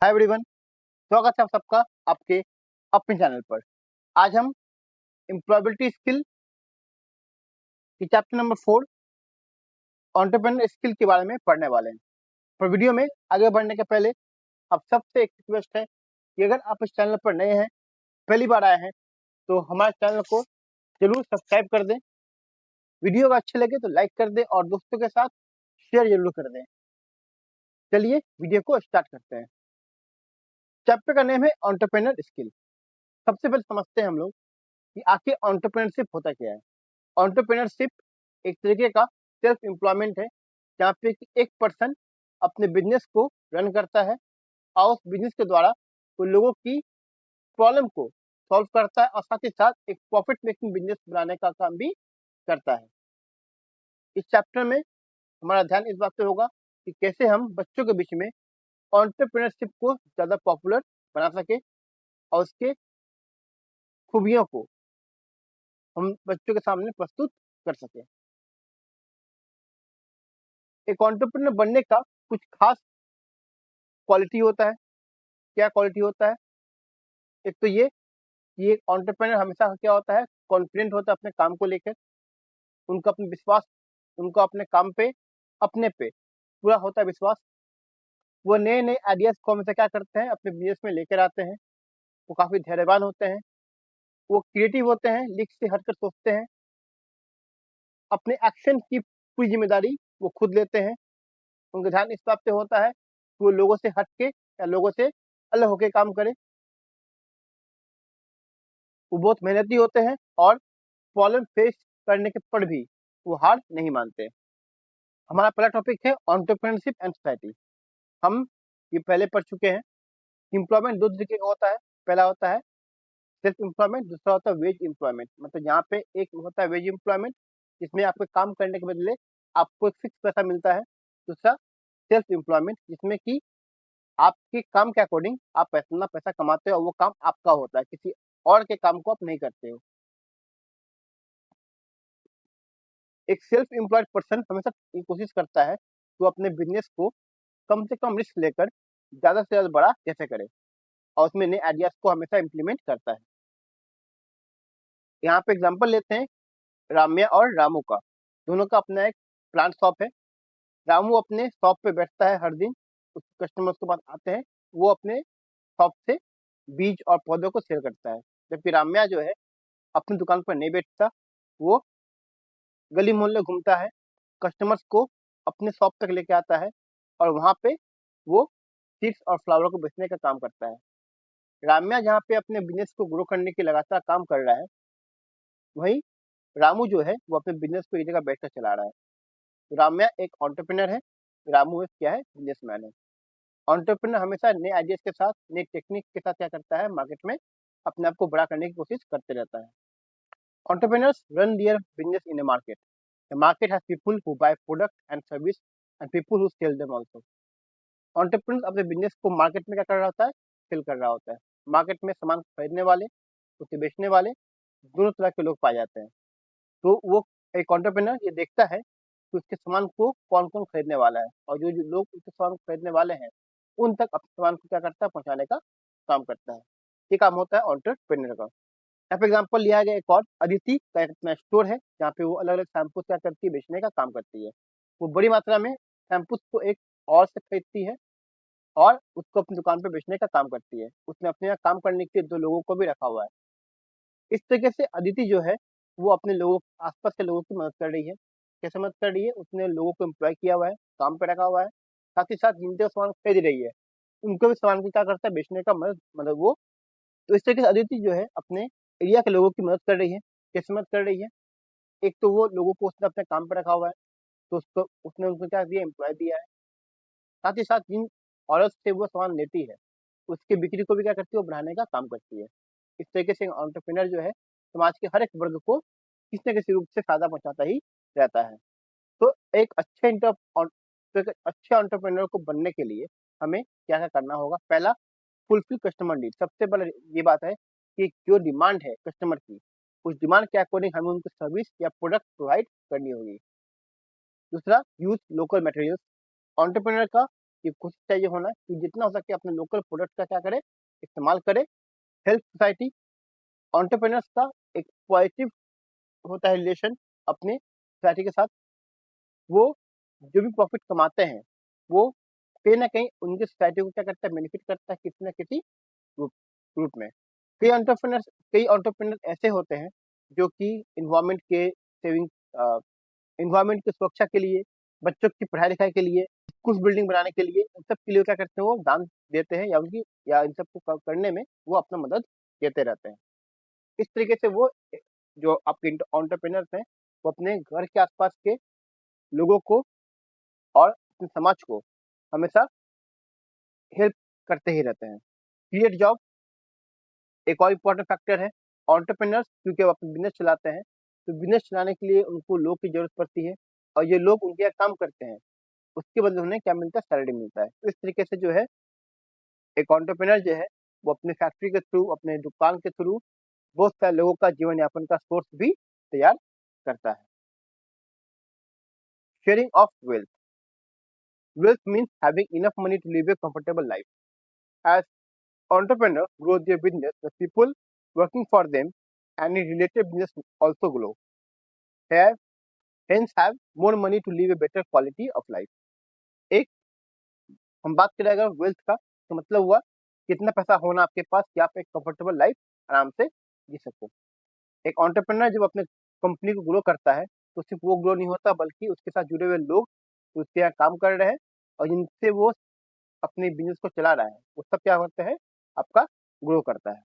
Hi everyone, स्वागत है आप सबका आपके अपने चैनल पर। आज हम एम्प्लॉयबिलिटी स्किल की चैप्टर नंबर 4 एंटरप्रेन्योर स्किल के बारे में पढ़ने वाले हैं। पर वीडियो में आगे बढ़ने के पहले आप सबसे एक रिक्वेस्ट है कि अगर आप इस चैनल पर नए हैं, पहली बार आए हैं, तो हमारे चैनल को जरूर सब्सक्राइब कर दें। वीडियो अगर अच्छे लगे तो लाइक कर दें और दोस्तों के साथ शेयर जरूर कर दें। चलिए वीडियो को स्टार्ट करते हैं। चैप्टर का नेम है एंटरप्रेन्योर स्किल। सबसे पहले समझते हैं हम लोग कि आखिर एंटरप्रेन्योरशिप होता क्या है। एंटरप्रेन्योरशिप एक तरीके का सेल्फ एम्प्लॉयमेंट है, जहाँ पे एक पर्सन अपने बिजनेस को रन करता है और उस बिजनेस के द्वारा वो लोगों की प्रॉब्लम को सॉल्व करता है और साथ ही साथ एक प्रॉफिट मेकिंग बिजनेस बनाने का काम भी करता है। इस चैप्टर में हमारा ध्यान इस बात पे होगा कि कैसे हम बच्चों के बीच में एंटरप्रेन्योरशिप को ज़्यादा पॉपुलर बना सके और उसके खूबियों को हम बच्चों के सामने प्रस्तुत कर सके। एक एंटरप्रेन्योर बनने का कुछ खास क्वालिटी होता है। क्या क्वालिटी होता है? एक तो ये कि एक एंटरप्रेन्योर हमेशा क्या होता है, कॉन्फिडेंट होता है अपने काम को लेकर। उनका अपने विश्वास, उनका अपने काम पे, अपने पे पूरा होता है विश्वास। वो नए नए आइडियाज को हमेशा क्या करते हैं, अपने बिजनेस में लेकर आते हैं। वो काफी धैर्यवान होते हैं, वो क्रिएटिव होते हैं, लिख से हटकर सोचते हैं, अपने एक्शन की पूरी जिम्मेदारी वो खुद लेते हैं। उनका ध्यान इस बात पे होता है कि वो लोगों से हट के या लोगों से अलग होकर काम करे। वो बहुत मेहनती होते हैं और प्रॉब्लम फेस करने के पर भी वो हार नहीं मानते। हमारा पहला टॉपिक है एंटरप्रेन्योरशिप एंड सोसाइटी। हम ये पहले पढ़ चुके हैं। एम्प्लॉयमेंट दो तरीके का होता है। पहला होता है सेल्फ एम्प्लॉयमेंट, दूसरा होता है वेज एम्प्लॉयमेंट। मतलब यहाँ पे एक होता है वेज एम्प्लॉयमेंट, जिसमें आपके काम करने के बदले आपको एक फिक्स पैसा मिलता है। दूसरा सेल्फ एम्प्लॉयमेंट, जिसमें कि आपके काम के अकॉर्डिंग आप इतना पैसा कमाते हो और वो काम आपका होता है, किसी और के काम को आप नहीं करते हो। एक सेल्फ एम्प्लॉयड पर्सन हमेशा ये कोशिश करता है कि वो अपने बिजनेस को कम से कम रिस्क लेकर ज़्यादा से ज़्यादा बड़ा कैसे करे और उसमें नए आइडियाज़ को हमेशा इम्प्लीमेंट करता है। यहाँ पे एग्जांपल लेते हैं राम्या और रामू का। दोनों का अपना एक प्लांट शॉप है। रामू अपने शॉप पे बैठता है हर दिन, उस कस्टमर्स के पास आते हैं, वो अपने शॉप से बीज और पौधों को सेल करता है। जबकि राम्या जो है अपनी दुकान पर नहीं बैठता, वो गली मोहल्ले घूमता है, कस्टमर्स को अपने शॉप तक लेके आता है और वहाँ पे वो सीड्स और फ्लावर को बेचने का काम करता है। राम्या जहाँ पे अपने बिजनेस को ग्रो करने की लगातार काम कर रहा है, वहीं रामू जो है वो अपने बिजनेस को एक जगह बैठकर चला रहा है। तो राम्या एक एंटरप्रेन्योर है, रामू एक क्या है, बिजनेसमैन है। एंटरप्रेन्योर हमेशा नए आइडियाज के साथ, नए टेक्निक के साथ क्या करता है, मार्केट में अपने आप को बड़ा करने की कोशिश करते रहता है। Entrepreneurs run their business in a market. The market has people who buy product and service and people who sell them also. Entrepreneurs अपने बिजनेस को मार्केट में क्या कर रहा होता है, सेल कर रहा होता है। मार्केट में सामान खरीदने वाले, उसे बेचने वाले दोनों तरह के लोग पाए जाते हैं। तो वो एक एंटरप्रेन्योर ये देखता है कि उसके सामान को कौन कौन खरीदने वाला है और जो जो लोग उसके सामान को खरीदने वाले हैं उन तक अपने सामान को क्या करता है, पहुंचाने का काम करता है। ये काम होता है एंटरप्रेन्योर का। यहाँ पे एग्जाम्पल लिया गया एक और अदिति का एक अपना स्टोर है, जहाँ पे वो अलग अलग शैम्पू क्या करती है, बेचने का काम करती है। वो बड़ी मात्रा में शैम्पूस को एक और से खरीदती है और उसको अपनी दुकान पे बेचने का काम करती है। उसने अपने यहाँ काम करने के लिए 2 लोगों को भी रखा हुआ है। इस तरीके से अदिति जो है वो अपने लोगों, आसपास के लोगों की मदद कर रही है। कैसे मदद कर रही है? उसने लोगों को एम्प्लॉय किया हुआ है, काम पे रखा हुआ है, साथ ही साथ जिनसे वो सामान खरीद रही है उनको भी सामान को क्या करता है, बेचने का मदद, मतलब वो। तो इस तरीके से अदिति जो है अपने एरिया के लोगों की मदद कर रही है। कैसे मदद कर रही है? एक तो वो लोगों को उसने अपने काम पे रखा हुआ है, तो उसको उसने उनको क्या दिया, एम्प्लॉय दिया है। साथ ही साथ जिन औरत से वो सामान लेती है उसकी बिक्री को भी क्या करती है, वो बढ़ाने का काम करती है। इस तरीके से एंटरप्रेन्योर जो है समाज के हर एक वर्ग को किसी न किसी रूप से फायदा पहुंचाता ही रहता है। तो एक अच्छे तो एक अच्छे एंटरप्रेन्योर को बनने के लिए हमें क्या क्या करना होगा? पहला, फुलफिल कस्टमर नीड। सबसे पहले ये बात है कि जो डिमांड है कस्टमर की, उस डिमांड के अकॉर्डिंग हमें उनको सर्विस या प्रोडक्ट प्रोवाइड करनी होगी। दूसरा, यूज लोकल मटेरियल्स। एंटरप्रेन्योर का कि कोशिश चाहिए होना कि जितना हो सके अपने लोकल प्रोडक्ट का क्या करे, इस्तेमाल करे। हेल्प सोसाइटी, एंटरप्रेन्योर्स का एक पॉजिटिव होता है रिलेशन अपने सोसाइटी के साथ। वो जो भी प्रॉफिट कमाते हैं वो कहीं ना कहीं उनकी सोसाइटी को क्या करता है, बेनिफिट करता है किसी न किसी रूप रूप में। कई एंटरप्रेन्योर ऐसे होते हैं जो कि इन्वायरमेंट के सेविंग, इन्वायरमेंट की सुरक्षा के लिए, बच्चों की पढ़ाई लिखाई के लिए, स्कूल बिल्डिंग बनाने के लिए, इन सब के लिए क्या करते हैं, वो दान देते हैं या इन सबको करने में वो अपना मदद देते रहते हैं। इस तरीके से वो जो आपके एंटरप्रेन्योर्स हैं वो अपने घर के आसपास के लोगों को और अपने समाज को हमेशा हेल्प करते ही रहते हैं। क्रिएट जॉब एक और इम्पोर्टेंट फैक्टर है। एंटरप्रेन्योर्स क्योंकि वो अपना बिजनेस चलाते हैं, तो बिजनेस चलाने के लिए उनको लोग की जरूरत पड़ती है और ये लोग उनके यहाँ काम करते हैं, उसके बदले उन्हें क्या मिलता है, सैलरी मिलता है। तो इस तरीके से जो है एक एंटरप्रेन्योर जो है वो अपने फैक्ट्री के थ्रू, अपने दुकान के थ्रू बहुत सारे लोगों का जीवन यापन का सोर्स भी तैयार करता है। Sharing of wealth. Wealth means having enough money to live a comfortable life. As entrepreneurs grow their business, the people working for them and in related business also grow. Have hence have more money to live a better quality of life. एक हम बात करें अगर wealth का, तो मतलब हुआ कितना पैसा होना आपके पास कि आप एक कंफर्टेबल लाइफ आराम से जी सको। एक एंटरप्रेन्योर जब अपने कंपनी को ग्रो करता है तो सिर्फ वो ग्रो नहीं होता बल्कि उसके साथ जुड़े हुए लोग उसके यहाँ काम कर रहे हैं और जिनसे वो अपने बिजनेस को चला रहा है वो सब क्या होता है, आपका ग्रो करता है।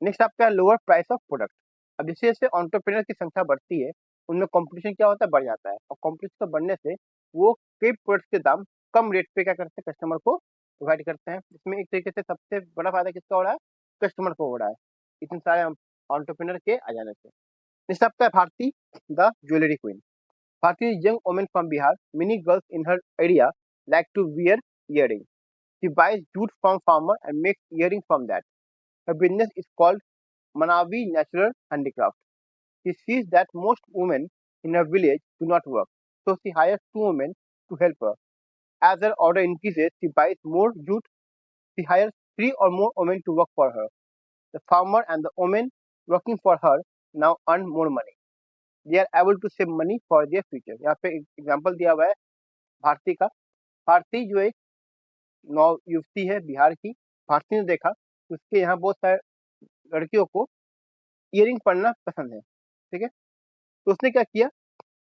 नेक्स्ट आपका लोअर प्राइस ऑफ प्रोडक्ट। अब जैसे जैसे एंटरप्रेन्योर की संख्या बढ़ती है उनमें कंपटीशन क्या होता है, बढ़ जाता है और कंपटीशन बढ़ने से वो कई प्रोडक्ट्स के दाम कम रेट पे क्या करते हैं, कस्टमर को प्रोवाइड करते हैं। इसमें एक तरीके से सबसे बड़ा फायदा किसका हो रहा है, कस्टमर को हो रहा है इतने सारे एंटरप्रेन्योर के आ जाने से। नेक्स्ट आपका है Bharti the jewellery queen. Bharti is young woman from Bihar, many girls in her area like to wear earring. She buys jute from farmer and makes earrings from that. Her business is called Manavi Natural Handicraft. She sees that most women in her village do not work, so she hires two women to help her. As her order increases, she buys more jute. She hires three or more women to work for her. The farmer and the women working for her now earn more money. They are able to save money for their future. यहाँ पे example दिया हुआ है भारती का। भारती जो एक नौ युवती है बिहार की। भारती ने देखा कि उसके यहाँ बहुत सारे लड़कियों को इयरिंग पहनना पसंद है, ठीक है। तो उसने क्या किया,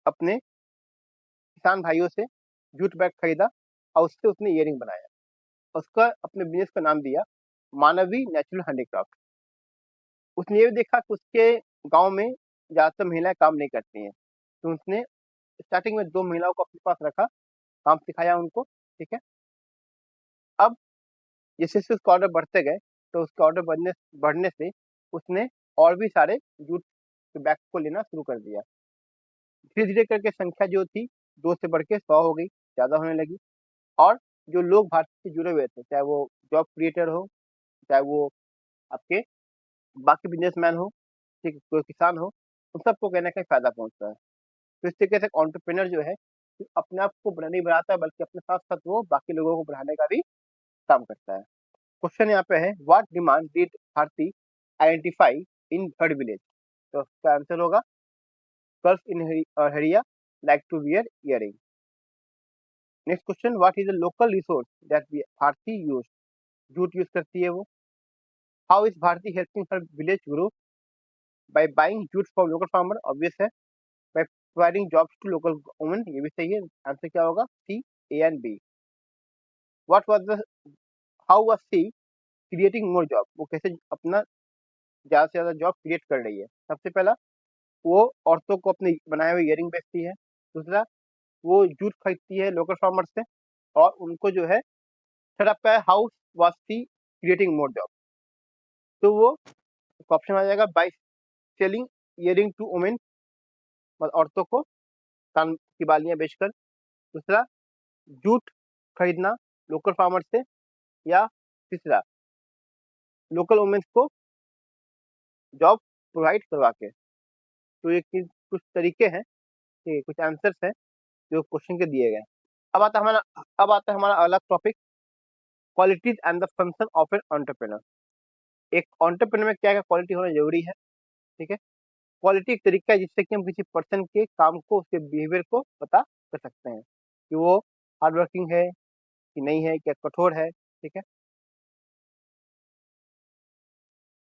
अपने किसान भाइयों से जूट बैग खरीदा और उससे उसने इयरिंग बनाया। उसका अपने बिजनेस का नाम दिया मानवी नेचुरल हैंडीक्राफ्ट। उसने ये भी देखा कि उसके गांव में ज्यादातर महिलाएं काम नहीं करती हैं, तो उसने स्टार्टिंग में 2 महिलाओं को अपने पास रखा, काम सिखाया उनको, ठीक है। अब जैसे जैसे उसके ऑर्डर बढ़ते गए तो उसके ऑर्डर बढ़ने बढ़ने से उसने और भी सारे जूट के बैग को लेना शुरू कर दिया। धीरे धीरे करके संख्या जो थी 2 से बढ़ के 100 हो गई, ज्यादा होने लगी। और जो लोग भारत से जुड़े हुए थे, चाहे वो जॉब क्रिएटर हो, चाहे वो आपके बाकी बिजनेसमैन हो, ठीक है, कोई किसान हो, उन सबको कहीं ना कहीं फायदा पहुंचता है। तो इस तरीके से एंटरप्रेन्योर जो है अपने आप को नहीं बढ़ाता है बल्कि अपने साथ साथ वो बाकी लोगों को बढ़ाने का भी काम करता है। क्वेश्चन यहाँ पे है, what demand did Bharti identify in third village. तो इसका आंसर होगा girls in Hariya like to wear earring. Next question, what is the local resource that Bharti use. Jute use करती है वो। How is Bharti helping her village grow. By buying jute from local farmer, obvious है। By providing jobs to local women, ये भी सही है। Answer क्या होगा, C, A and B. What was the how was she creating more job, वो कैसे अपना ज्यादा से ज्यादा जॉब क्रिएट कर रही है। सबसे पहला, वो औरतों को अपने बनाए हुए इयरिंग बेचती है। दूसरा, वो जूट खरीदती है लोकल फार्मर से और उनको जो है थर्ड आपका है, how was she creating more job. तो वो ऑप्शन आ जाएगा by selling earring to women, औरतों को कान की बालियां बेचकर। दूसरा, जूट खरीदना लोकल फार्मर से। या तीसरा, लोकल वुमेन्स को जॉब प्रोवाइड करवा के। तो ये कुछ तरीके हैं, ये कुछ आंसर्स हैं जो क्वेश्चन के दिए गए। अब आता है हमारा अलग topic, qualities and the function of an entrepreneur. एक एंटरप्रेन्योर में क्या क्या क्वालिटी होना जरूरी है, ठीक है। क्वालिटी एक तरीका है जिससे कि हम किसी पर्सन के काम को, उसके बिहेवियर को पता कर सकते हैं कि वो हार्ड वर्किंग है कि नहीं है, क्या कठोर है, ठीक है।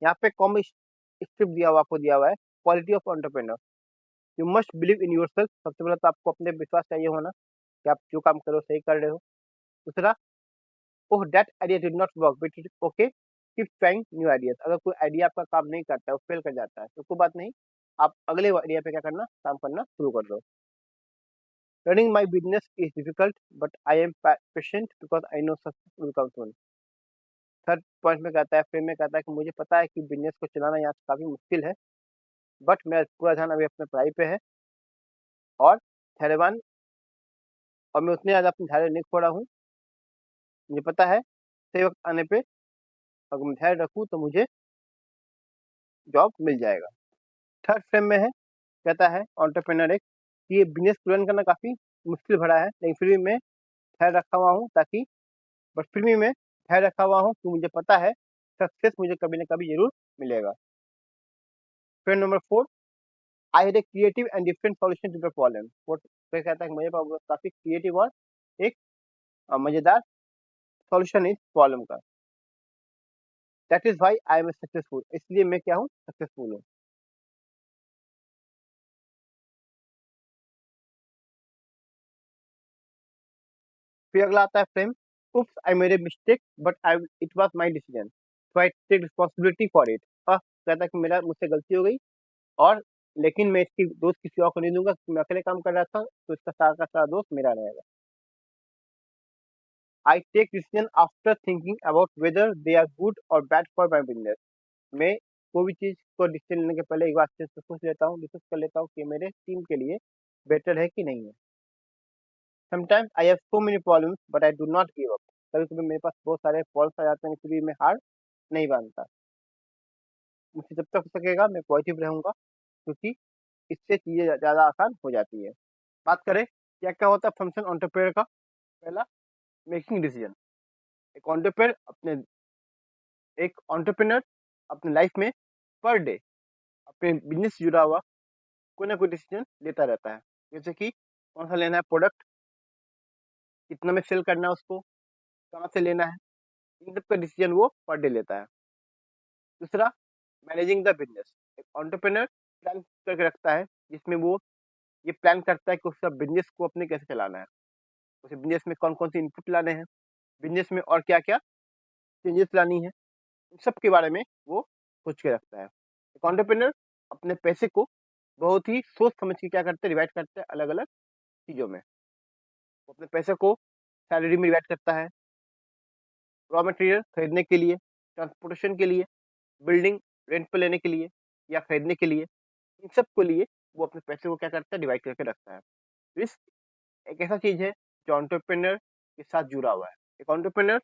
यहाँ पे कॉम स्क्रिप्ट दिया हुआ, आपको दिया हुआ है quality of entrepreneur. You must believe in your self. सबसे पहले तो आपको अपने विश्वास चाहिए होना कि आप जो काम करो सही कर रहे हो। दूसरा, oh that idea did not work but it okay, keep trying new ideas. अगर कोई आइडिया आपका काम नहीं करता है, वो फेल कर जाता है, तो कोई बात नहीं, आप अगले आइडिया पे क्या करना, काम करना शुरू कर दो। Running my business is difficult but I am patient because I know success will come soon. Third point में कहता है, फ्रेम में कहता है कि मुझे पता है कि बिजनेस को चलाना यहाँ काफी मुश्किल है, बट मेरा पूरा ध्यान अभी अपने पढ़ाई पे है। और थर्ड, और मैं उतने ज्यादा अपने धैर्य नहीं खो रहा हूँ। मुझे पता है सही वक्त आने पे अगर मैं धैर्य रखूँ तो मुझे जॉब मिल जाएगा। थर्ड फ्रेम में है, कहता है एंटरप्रेन्योर एक कि ये बिजनेस को रन करना काफी मुश्किल भरा है, लेकिन फिर भी मैं धैर्य रखा हुआ हूँ ताकि, बट फिर भी मैं धैर्य रखा हुआ हूँ कि मुझे पता है सक्सेस मुझे कभी ना कभी जरूर मिलेगा। Frame number 4, I had a creative and different solution to the problem. फिर कहता है कि मेरे पास काफी क्रिएटिव और एक मजेदार सॉल्यूशन इस प्रॉब्लम का। That is why I am successful, इसलिए मैं क्या हूँ, सक्सेसफुल हूँ। फिर अगला आता है frame, oops I made a mistake but I it was my decision so I take responsibility for it. कहता है कि मेरा मुझसे गलती हो गई, और लेकिन मैं इसकी दोष किसी और को नहीं दूंगा, मैं अकेले काम कर रहा था, तो इसका सारा का सारा दोष मेरा रहेगा। I take decision after thinking about whether they are good or bad for my business. मैं कोई भी चीज को डिसीजन लेने के पहले एक बार अच्छे से सोच लेता हूँ, डिस्कस कर लेता हूँ कि मेरे टीम के लिए बेटर है कि नहीं है। Sometimes I have so many problems but I do not give up. कभी कभी मेरे पास बहुत सारे फॉल्ट आ जाते हैं, फिर भी मैं हार नहीं मानता। मुझसे जब तक हो सकेगा मैं पॉजिटिव रहूंगा, क्योंकि इससे चीजें ज्यादा आसान हो जाती है। बात करें क्या क्या होता है फंक्शन एंटरप्रेन्योर का। पहला, मेकिंग डिसीजन। एक एंटरप्रेन्योर अपने एक एंटरप्रेन्योर अपने लाइफ में पर डे अपने बिजनेस से जुड़ा हुआ कोई ना कोई डिसीजन लेता रहता है। जैसे कि कौन सा लेना है प्रोडक्ट, कितना में सेल करना है उसको, कहाँ से लेना है, इन सब का डिसीजन वो पर डे लेता है। दूसरा, मैनेजिंग द बिजनेस। एक एंटरप्रेन्योर प्लान करके रखता है, जिसमें वो ये प्लान करता है कि उसका बिजनेस को अपने कैसे चलाना है, उसे बिजनेस में कौन कौन सी इनपुट लाने हैं, बिजनेस में और क्या क्या चेंजेस लानी है, इन सब के बारे में वो सोच के रखता है। एक एंटरप्रेन्योर अपने पैसे को बहुत ही सोच समझ के क्या करते हैं, डिवाइड करते हैं अलग अलग चीजों में। वो अपने पैसे को सैलरी में डिवाइड करता है, रॉ मटेरियल खरीदने के लिए, ट्रांसपोर्टेशन के लिए, बिल्डिंग रेंट पे लेने के लिए या खरीदने के लिए, इन सब के लिए वो अपने पैसे को क्या करता है, डिवाइड करके रखता है। रिस्क एक ऐसा चीज है जो एंटरप्रेन्योर के साथ जुड़ा हुआ है। एक एंटरप्रेन्योर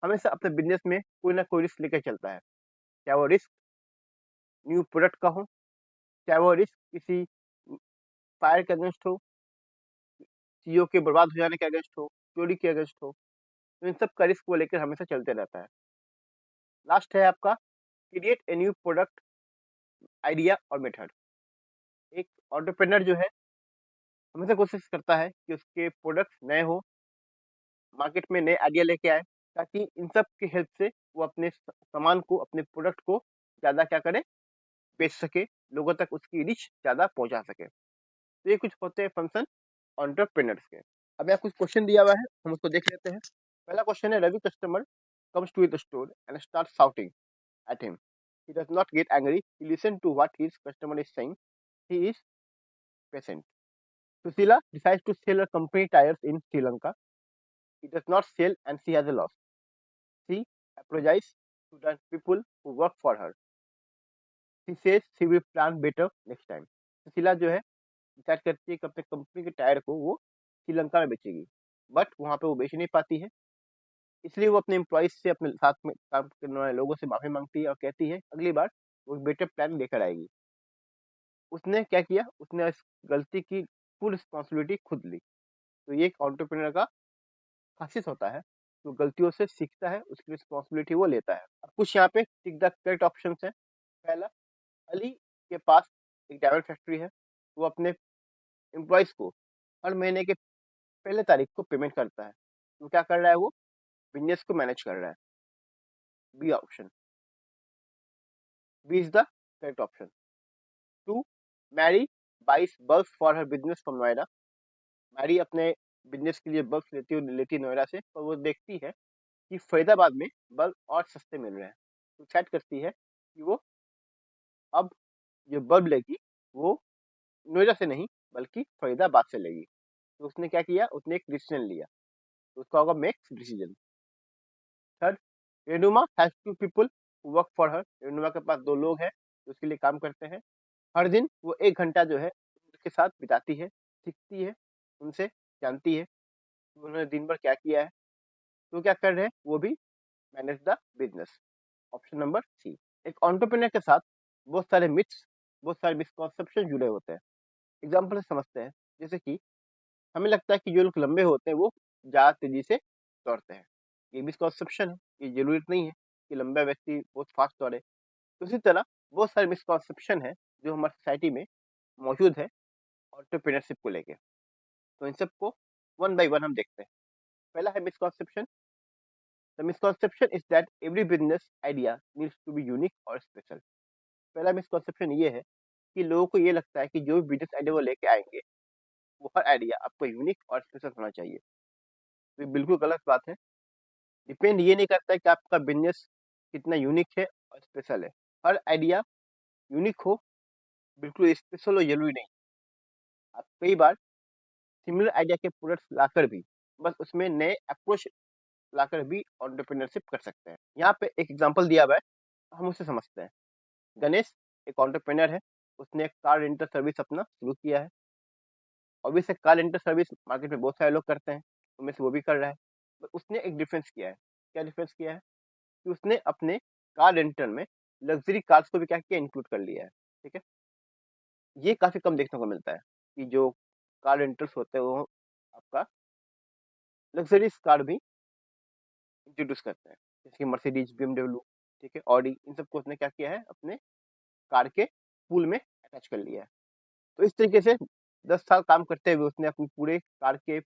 हमेशा अपने बिजनेस में कोई ना कोई रिस्क लेकर चलता है, चाहे वो रिस्क न्यू प्रोडक्ट का हो, चाहे वो रिस्क किसी फायर के अगेंस्ट हो, चीजों के बर्बाद हो जाने के अगेंस्ट हो, चोरी के अगेंस्ट हो, तो इन सब का रिस्क वो लेकर हमेशा चलते रहता है। लास्ट है आपका, create a new product idea और मेथड। एक एंटरप्रेन्योर जो है हमेशा कोशिश करता है कि उसके प्रोडक्ट नए हो, मार्केट में नए आइडिया लेके आए, ताकि इन सब की हेल्प से वो अपने सामान को, अपने प्रोडक्ट को ज्यादा क्या करे, बेच सके, लोगों तक उसकी रीच ज्यादा पहुंचा सके। तो ये कुछ होते हैं फंक्शन एंटरप्रेन्योर्स के। अब यहाँ कुछ क्वेश्चन दिया हुआ है, हम उसको देख लेते हैं। पहला क्वेश्चन है, Ravi customer comes to the store and starts shouting at him. He does not get angry. He listens to what his customer is saying. He is patient. Susila decides to sell her company tires in Sri Lanka. He does not sell and she has a loss. She apologizes to the people who work for her. She says she will plan better next time. Sushila जो है decide करती है कि अपने company के tyre को वो श्रीलंका में बेचेगी, बट वहां पे वो बेच नहीं पाती है, इसलिए वो अपने एम्प्लॉइज से, अपने साथ में काम करने वाले लोगों से माफी मांगती है और कहती है अगली बार वो बेटर प्लान लेकर आएगी। उसने क्या किया, उसने इस गलती की फुल रिस्पॉन्सिबिलिटी खुद ली। तो ये एक एंटरप्रेन्योर का खासियत होता है, तो गलतियों से सीखता है, उसकी रिस्पॉन्सिबिलिटी वो लेता है। अब कुछ यहाँ पे टिक द करेक्ट ऑप्शन है। पहला, अली के पास एक डायमंड फैक्ट्री है, वो अपने एम्प्लॉयज को हर महीने के पहले तारीख को पेमेंट करता है। तो क्या कर रहा है, वो बिजनेस को मैनेज कर रहा है। B option, B is the correct option. Two, Mary buys bulb for her business from Noida. Mary अपने बिजनेस के लिए बल्ब लेती है नोएडा से, और वो देखती है कि फरीदाबाद में बल्ब और सस्ते मिल रहे हैं, तो डिसाइड करती है कि वो अब जो बल्ब लेगी वो नोएडा से नहीं बल्कि फरीदाबाद से लेगी। तो उसने क्या किया, उसने एक डिसीजन लिया, तो उसका होगा makes decision. Third, Renuma has two people work for her. Renuma के पास दो लोग हैं जो उसके लिए काम करते हैं। हर दिन वो 1 घंटा जो है उनके साथ बिताती है, सीखती है उनसे, जानती है कि उन्होंने दिन भर क्या किया है। तो क्या कर रहे हैं, वो भी manage the business. Option number C. एक एंटरप्रेन्योर के साथ बहुत सारे मिथ्स, बहुत सारे मिसकॉन्सेप्शन जुड़े होते हैं। एग्जाम्पल से समझते हैं। जैसे कि हमें लगता है कि जो लोग लंबे होते हैं वो ज़्यादा तेजी से दौड़ते हैं, ये मिसकॉन्सेप्शन है। ये जरूरी नहीं है कि लंबा व्यक्ति बहुत फास्ट दौड़े। तो इसी तरह बहुत सारे मिसकॉन्सेप्शन है जो हमारी सोसाइटी में मौजूद है एंटरप्रेन्योरशिप को लेके। तो इन सबको वन बाय वन हम देखते हैं। पहला है misconception. The misconception is that every business idea needs to be unique और स्पेशल। पहला मिसकॉन्सेप्शन ये है कि लोगों को ये लगता है कि जो भी बिजनेस आइडिया वो लेके आएंगे वो हर आइडिया आपको यूनिक और स्पेशल होना चाहिए। तो ये बिल्कुल गलत बात है। डिपेंड ये नहीं करता है कि आपका बिजनेस कितना यूनिक है और स्पेशल है। हर आइडिया यूनिक हो, बिल्कुल स्पेशल हो जरूरी नहीं। आप कई बार सिमिलर आइडिया के प्रोडक्ट्स लाकर भी, बस उसमें नए अप्रोच लाकर भी एंटरप्रेन्योरशिप कर सकते हैं। यहाँ पे एक एग्जांपल दिया हुआ है, हम उसे समझते हैं। गणेश एक एंटरप्रेन्योर है, उसने एक कार रेंटल सर्विस अपना शुरू किया है। Obviously car rental service market में बहुत सारे लोग करते हैं, उनमें से वो भी कर रहा है। तो उसने एक डिफरेंस किया है। क्या डिफरेंस किया है, कि उसने अपने कार रेंटल में लग्जरी कार्स को भी क्या किया, इंक्लूड कर लिया है। ठीक है, ये काफी कम देखने को मिलता है कि जो कार रेंटल्स होते हैं वो आपका लग्जरीज कार भी इंट्रोड्यूस करते हैं, जैसे कि मर्सिडीज, BMW, ठीक है, ऑडी, इन सबको उसने क्या किया है, अपने कार के पूल में अटैच कर लिया है। तो इस तरीके से 10 साल काम करते हुए उसने अपने पूरे कार के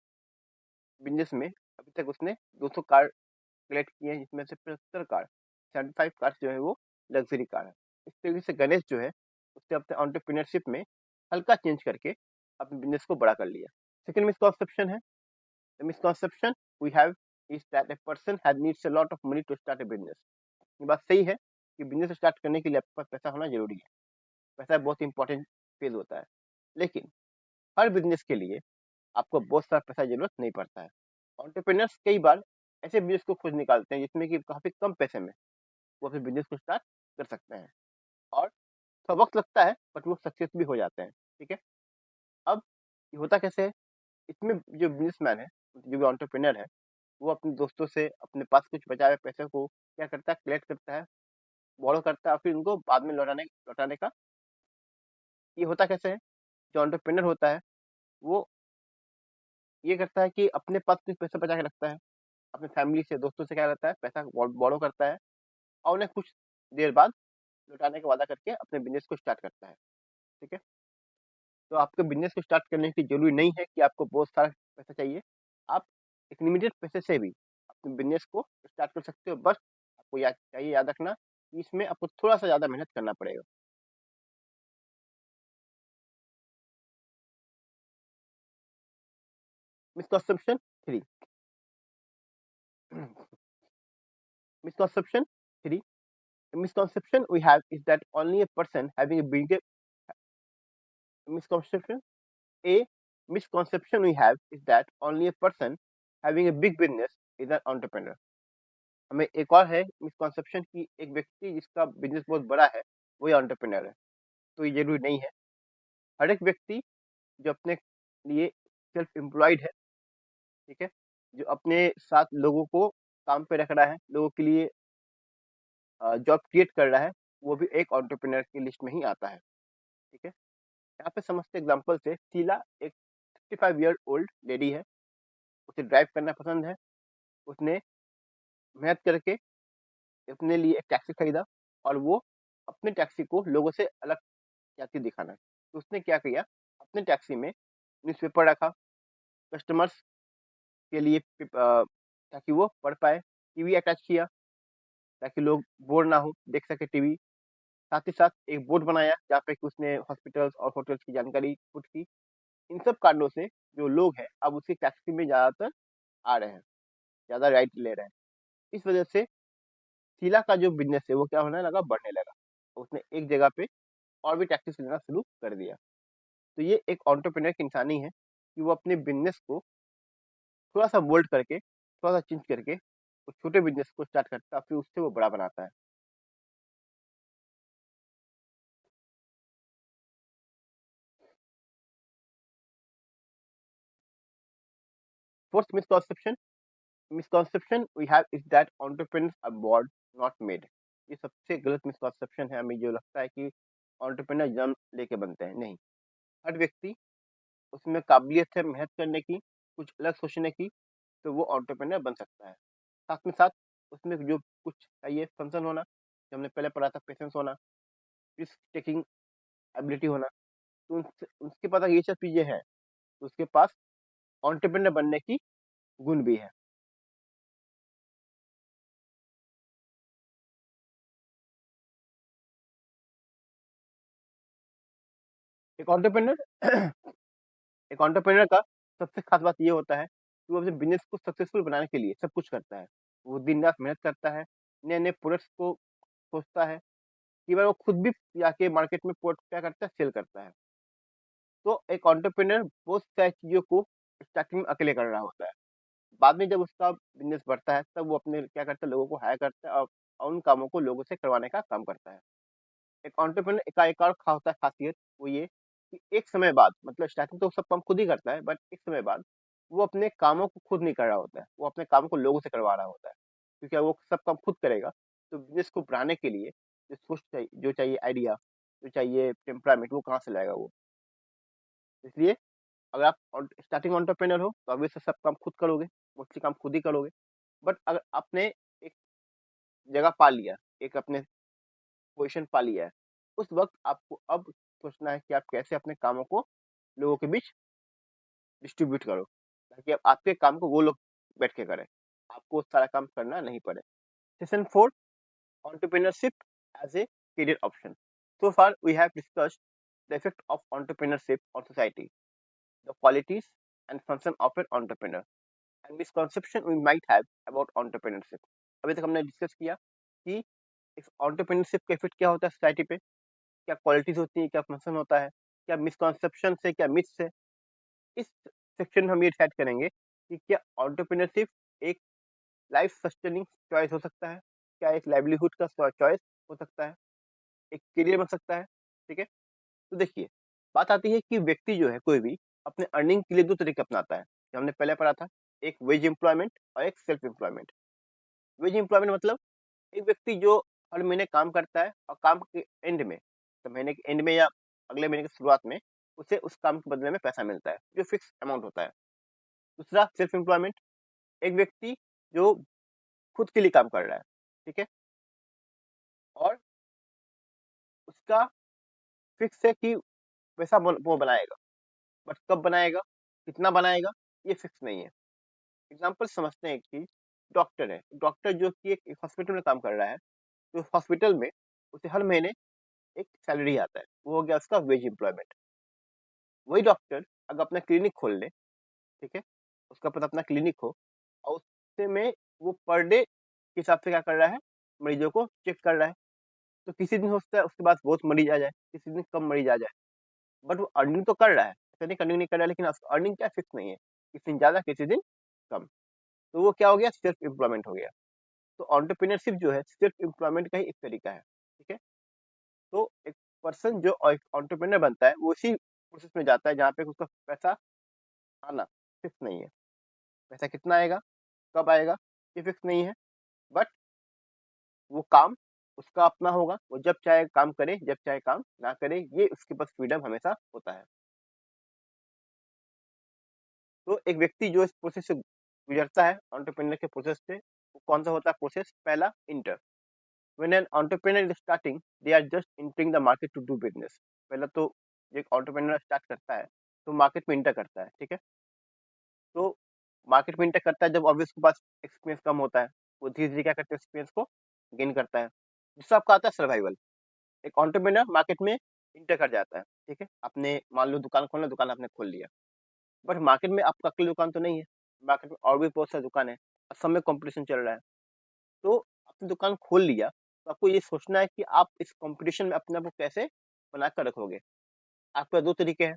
बिजनेस में अभी तक उसने 200 कार कलेक्ट किए हैं, जिसमें से 75 कार, 75 कार जो है वो लग्जरी कार है। इस तरीके से गणेश जो है उसने अपने एंटरप्रेन्योरशिप में हल्का चेंज करके अपने बिजनेस को बड़ा कर लिया। सेकंड मिसकॉन्सेप्शन है, the misconception we have is that a person has needs a lot of money to start a business. ये बात सही है कि बिजनेस स्टार्ट करने के लिए आपके पास पैसा होना जरूरी है। पैसा बहुत इंपॉर्टेंट फेज होता है, लेकिन हर बिजनेस के लिए आपको बहुत सारा पैसा की जरूरत नहीं पड़ता है। एंटरप्रेन्योर्स कई बार ऐसे बिजनेस को खोज निकालते हैं जिसमें कि काफी कम पैसे में वो अपने बिजनेस को स्टार्ट कर सकते हैं, और थोड़ा वक्त लगता है बट वो सक्सेस भी हो जाते हैं। ठीक है, अब ये होता कैसे है, इसमें जो बिजनेसमैन है, जो भी एंटरप्रेन्योर है, वो अपने दोस्तों से अपने पास कुछ बचाए हुए पैसे को क्या करता है, कलेक्ट करता है, बोरो करता है, और फिर उनको बाद में लौटाने लौटाने का। ये होता कैसे है, जो एंटरप्रेन्योर होता है वो ये करता है कि अपने पास कुछ पैसा बचा के रखता है, अपने फैमिली से, दोस्तों से क्या करता है, पैसा बोरो करता है, और उन्हें कुछ देर बाद लौटाने का वादा करके अपने बिजनेस को स्टार्ट करता है। ठीक है, तो आपके बिजनेस को स्टार्ट करने की जरूरी नहीं है कि आपको बहुत सारा पैसा चाहिए। आप एक लिमिटेड पैसे से भी अपने बिजनेस को स्टार्ट कर सकते हो। बस आपको याद रखना कि इसमें आपको थोड़ा सा ज्यादा मेहनत करना पड़ेगा। Misconception 3। Misconception 3, misconception we have is that only a person having a big misconception a misconception we have is that only a person having a big business is an entrepreneur। हमें एक और है मिसकॉन्सेप्शन की, एक व्यक्ति जिसका business बहुत बड़ा है वही एंटरप्रेन्योर है। तो ये जरूरी नहीं है। हर एक व्यक्ति जो अपने लिए सेल्फ एम्प्लॉयड है, ठीक है, जो अपने साथ लोगों को काम पे रख रहा है, लोगों के लिए जॉब क्रिएट कर रहा है, वो भी एक एंटरप्रेन्योर की लिस्ट में ही आता है। ठीक है, यहाँ पे समझते एग्जाम्पल से, शीला एक 65 ईयर ओल्ड लेडी है, उसे ड्राइव करना पसंद है, उसने मेहनत करके अपने लिए एक टैक्सी खरीदा और वो अपने टैक्सी को लोगों से अलग जाति दिखाना है। तो उसने क्या किया, अपने टैक्सी में न्यूज़पेपर रखा कस्टमर्स के लिए ताकि वो पढ़ पाए, टीवी अटैच किया ताकि लोग बोर ना हो, देख सके टीवी। साथ ही साथ एक बोर्ड बनाया जहाँ पे कि उसने हॉस्पिटल्स और होटल्स की जानकारी पुट की। इन सब कारणों से जो लोग हैं अब उसकी टैक्सी में ज़्यादातर आ रहे हैं, ज़्यादा राइड ले रहे हैं। इस वजह से शीला का जो बिजनेस है वो क्या होने लगा, बढ़ने लगा। उसने एक जगह पे और भी टैक्सी लेना शुरू कर दिया। तो ये एक एंटरप्रेन्योर की इंसानी है कि वो अपने बिजनेस को थोड़ा सा मोल्ड करके, थोड़ा सा चेंज करके उस छोटे बिजनेस को स्टार्ट करता है, फिर उससे वो बड़ा बनाता है। Fourth misconception we have is that entrepreneurs are born not made. ये सबसे गलत मिसकॉन्सेप्शन है, हमें जो लगता है कि एंटरप्रेन्योर जन्म लेके बनते हैं। नहीं, हर व्यक्ति उसमें काबिलियत है मेहनत करने की, कुछ अलग सोचने की, तो वो एंटरप्रेन्योर बन सकता है। साथ में साथ उसमें जो कुछ चाहिए फंक्शन होना, जो हमने पहले पढ़ा था, पेशेंस होना, रिस्क टेकिंग एबिलिटी होना, तो उसके पास अगर ये सब चीजें हैं तो उसके पास एंटरप्रेन्योर बनने की गुण भी है। एक एंटरप्रेन्योर एक एंटरप्रेन्योर का सबसे खास बात ये होता है कि वो अपने बिजनेस को सक्सेसफुल बनाने के लिए सब कुछ करता है। वो दिन रात मेहनत करता है, नए नए प्रोडक्ट्स को सोचता है, कई बार वो खुद भी जाके मार्केट में प्रोडक्ट क्या करता है, सेल करता है। तो एक एंटरप्रेन्योर बहुत सारी चीजों को स्टार्टिंग में अकेले कर रहा होता है। बाद में जब उसका बिजनेस बढ़ता है तब वो अपने क्या करता है, लोगों को हायर करता है और उन कामों को लोगों से करवाने का काम करता है। एक एंटरप्रेन्योर का एक और होता है खासियत, वो ये कि एक समय बाद, मतलब स्टार्टिंग तो सब काम खुद ही करता है, बट एक समय बाद वो अपने कामों को खुद नहीं कर रहा होता है, वो अपने काम को लोगों से करवा रहा होता है। क्योंकि अगर वो सब काम खुद करेगा तो बिजनेस को बढ़ाने के लिए जो सोच चाहिए, जो चाहिए आइडिया, जो चाहिए टेम्परामेंट, वो कहाँ से लाएगा वो। इसलिए अगर आप स्टार्टिंग एंटरप्रेन्योर हो तो ऑब्वियसली सब काम खुद करोगे, मोस्टली काम खुद ही करोगे। बट अगर आपने एक जगह पा लिया, एक अपने पोजीशन पा लिया है, उस वक्त आपको अब सोचना है कि आप कैसे अपने कामों को लोगों के बीच डिस्ट्रीब्यूट करो, ताकि अब आपके काम को वो लोग बैठ के करें, आपको सारा काम करना नहीं पड़े। Session 4, entrepreneurship as a career option. So far we have discussed the effect of entrepreneurship on society, the qualities and function of an entrepreneur, and misconception we might have about entrepreneurship. अभी तक हमने discuss किया कि इस entrepreneurship का effect क्या होता है सोसाइटी पे, क्या क्वालिटीज होती है, क्या फंक्शन होता है, क्या मिसकॉन्सेप्शन है, क्या मिथ्स है। इस सेक्शन में हम ये डिसाइड करेंगे कि क्या एंटरप्रेन्योरशिप एक लाइफ सस्टेनिंग चॉइस हो सकता है, क्या एक लाइवलीहुड का चॉइस हो सकता है, एक करियर बन सकता है। ठीक है, तो देखिए, बात आती है कि व्यक्ति जो है कोई भी अपने अर्निंग के लिए दो तरीके अपनाता है, जो हमने पहले पढ़ा था, एक वेज एम्प्लॉयमेंट और एक सेल्फ एम्प्लॉयमेंट। वेज एम्प्लॉयमेंट मतलब एक व्यक्ति जो हर महीने काम करता है और काम के एंड में, तो महीने के एंड में या अगले महीने की शुरुआत में उसे उस काम के बदले में पैसा मिलता है, जो फिक्स अमाउंट होता है। दूसरा सेल्फ एम्प्लॉयमेंट, एक व्यक्ति जो खुद के लिए काम कर रहा है, ठीक है, और उसका फिक्स है कि पैसा वो बनाएगा, बट कब बनाएगा, कितना बनाएगा, ये फिक्स नहीं है। एग्जाम्पल समझते हैं कि डॉक्टर है, डॉक्टर जो कि एक हॉस्पिटल में काम कर रहा है, तो हॉस्पिटल में उसे हर महीने एक सैलरी आता है, वो हो गया उसका वेज एम्प्लॉयमेंट। वही डॉक्टर अगर अपना क्लिनिक खोल ले, ठीक है, उसका पता अपना क्लिनिक हो और उससे में वो पर डे के हिसाब से क्या कर रहा है, मरीजों को चेक कर रहा है। तो किसी दिन हो सकता है उसके पास बहुत मरीज आ जाए, किसी दिन कम मरीज आ जाए, बट वो अर्निंग तो कर रहा है, ऐसा नहीं अर्निंग नहीं कर रहा है, लेकिन अर्निंग क्या फिक्स नहीं है, किसी दिन ज्यादा किसी दिन कम। तो वो क्या हो गया, सेल्फ एम्प्लॉयमेंट हो गया। तो एंटरप्रेन्योरशिप जो है सिर्फ एम्प्लॉयमेंट का ही एक तरीका है। ठीक है, तो एक पर्सन जो एंटरप्रेन्योर बनता है वो इसी प्रोसेस में जाता है जहाँ पे उसका पैसा आना फिक्स नहीं है। पैसा कितना आएगा, कब आएगा, ये फिक्स नहीं है, बट वो काम उसका अपना होगा, वो जब चाहे काम करे, जब चाहे काम ना करे, ये उसके पास फ्रीडम हमेशा होता है। तो एक व्यक्ति जो इस प्रोसेस से गुजरता है एंटरप्रेन्योर के प्रोसेस से, वो कौन सा होता है प्रोसेस? पहला, enter. When an entrepreneur is starting, they are just entering the market to do business. पहला तो एक एंटरप्रेन्योर स्टार्ट करता है तो मार्केट में इंटर करता है, ठीक है। तो मार्केट में इंटर करता है जब ऑब्वियस के पास एक्सपीरियंस कम होता है, वो धीरे धीरे क्या करते हैं, एक्सपीरियंस को गेन करता है। दूसरा आपका आता है सर्वाइवल। एक एंटरप्रेन्योर मार्केट में इंटर कर जाता है, ठीक है। आपने मान लो दुकान खोलना, दुकान आपने खोल लिया, बट मार्केट में आपका अकेली दुकान तो नहीं है, मार्केट में और भी बहुत सारी दुकान है और सब में कंपटीशन चल रहा है। तो आपने दुकान खोल लिया तो आपको ये सोचना है कि आप इस कंपटीशन में अपने आप को कैसे बना कर रखोगे। आपके दो तरीके हैं,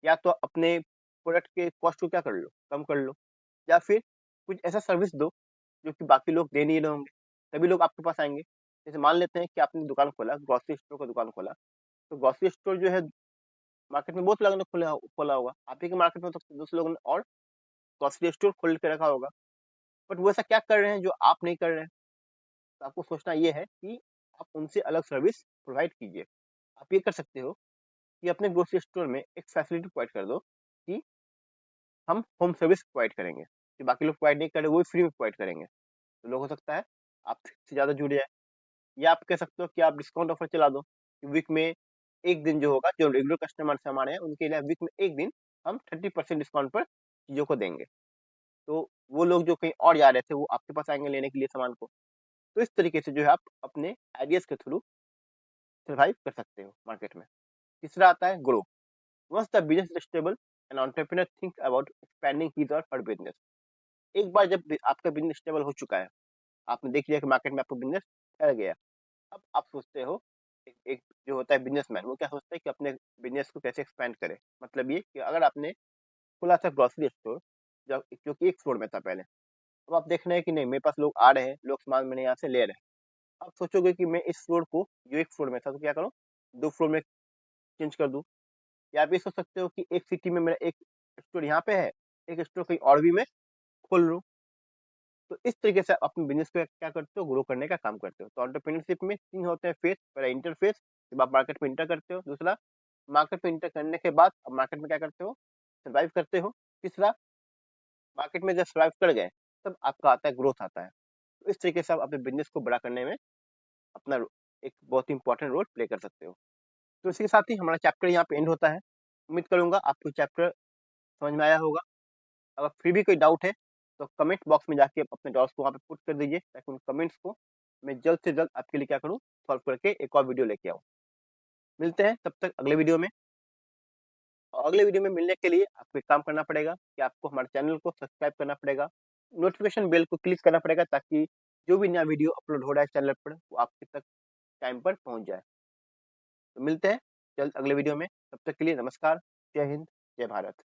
या तो अपने प्रोडक्ट के कॉस्ट को क्या कर लो, कम कर लो, या फिर कुछ ऐसा सर्विस दो जो कि बाकी लोग दे नहीं रहे होंगे, तभी लोग आपके पास आएंगे। जैसे मान लेते हैं कि आपने दुकान खोला, ग्रोसरी स्टोर का दुकान खोला, तो ग्रोसरी स्टोर जो है मार्केट में बहुत लोगों ने खोला खोला होगा, आप ही के मार्केट में तो दूसरे लोगों ने और ग्रोसरी स्टोर खोल के रखा होगा, बट वो ऐसा क्या कर रहे हैं जो आप नहीं कर रहे हैं। तो आपको सोचना ये है कि आप उनसे अलग सर्विस प्रोवाइड कीजिए। आप ये कर सकते हो कि अपने ग्रोसरी स्टोर में एक फैसिलिटी प्रोवाइड कर दो कि हम होम सर्विस प्रोवाइड करेंगे, कि बाकी लोग प्रोवाइड नहीं कर रहे, वो भी फ्री में प्रोवाइड करेंगे। तो लोग हो सकता है आपसे ज़्यादा जुड़ जाए। या आप कह सकते हो कि आप डिस्काउंट ऑफर चला दो कि वीक में एक दिन जो होगा, जो रेगुलर कस्टमर्स हमारे हैं उनके लिए वीक में एक दिन हम 30% डिस्काउंट पर चीज़ों को देंगे। तो वो लोग जो कहीं और जा रहे थे वो आपके पास आएंगे लेने के लिए सामान को। तो इस तरीके से जो है आप अपने आइडियाज के थ्रू सर्वाइव कर सकते हो मार्केट में। तीसरा आता है grow. Once the business is stable, an entrepreneur think about expanding his or her business. एक बार जब आपका बिजनेस स्टेबल हो चुका है, आपने देख लिया कि मार्केट में आपका बिजनेस फैल गया, अब आप सोचते हो, एक जो होता है बिजनेसमैन, वो क्या सोचता है कि अपने बिजनेस को कैसे एक्सपेंड करे। मतलब ये कि अगर आपने खुला था ग्रोसरी स्टोर जो कि एक फ्लोर में था पहले, अब आप देख रहे हैं कि नहीं, मेरे पास लोग आ रहे हैं, लोग सामान मैंने यहाँ से ले रहे हैं। आप सोचोगे कि मैं इस फ्लोर को, जो एक फ्लोर में था, तो क्या करूँ, दो फ्लोर में चेंज कर दूँ। या आप ये सोच सकते हो कि एक सिटी में मेरा एक स्टोर यहाँ पे है, एक स्टोर कहीं और भी मैं खोल लूँ। तो इस तरीके से आप अपने बिजनेस को क्या करते हो, ग्रो करने का काम करते हो। तो एंटरप्रेन्योरशिप में तीन होते हैं फेस। पहला इंटरफेस, जब आप मार्केट में इंटर करते हो। दूसरा, मार्केट में इंटर करने के बाद आप मार्केट में क्या करते हो, सर्वाइव करते हो। तीसरा, मार्केट में जब सर्वाइव कर गए तब आपका आता है ग्रोथ आता है। तो इस तरीके से आप अपने बिजनेस को बड़ा करने में अपना एक बहुत ही इंपॉर्टेंट रोल प्ले कर सकते हो। तो इसी के साथ ही हमारा चैप्टर यहाँ पे एंड होता है। उम्मीद करूंगा आपको चैप्टर समझ में आया होगा। अगर फिर भी कोई डाउट है तो कमेंट बॉक्स में जाके आप अपने डाउट्स को वहाँ पे पुट कर दीजिए, ताकि उन कमेंट्स को मैं जल्द से जल्द आपके लिए क्या करूँ, सॉल्व करके एक और वीडियो लेके आऊँ। मिलते हैं तब तक अगले वीडियो में। और अगले वीडियो में मिलने के लिए आपको एक काम करना पड़ेगा कि आपको हमारे चैनल को सब्सक्राइब करना पड़ेगा, नोटिफिकेशन बेल को क्लिक करना पड़ेगा, ताकि जो भी नया वीडियो अपलोड हो रहा है चैनल पर वो आपके तक टाइम पर पहुँच जाए। तो मिलते हैं जल्द अगले वीडियो में, तब तक के लिए नमस्कार, जय हिंद, जय भारत।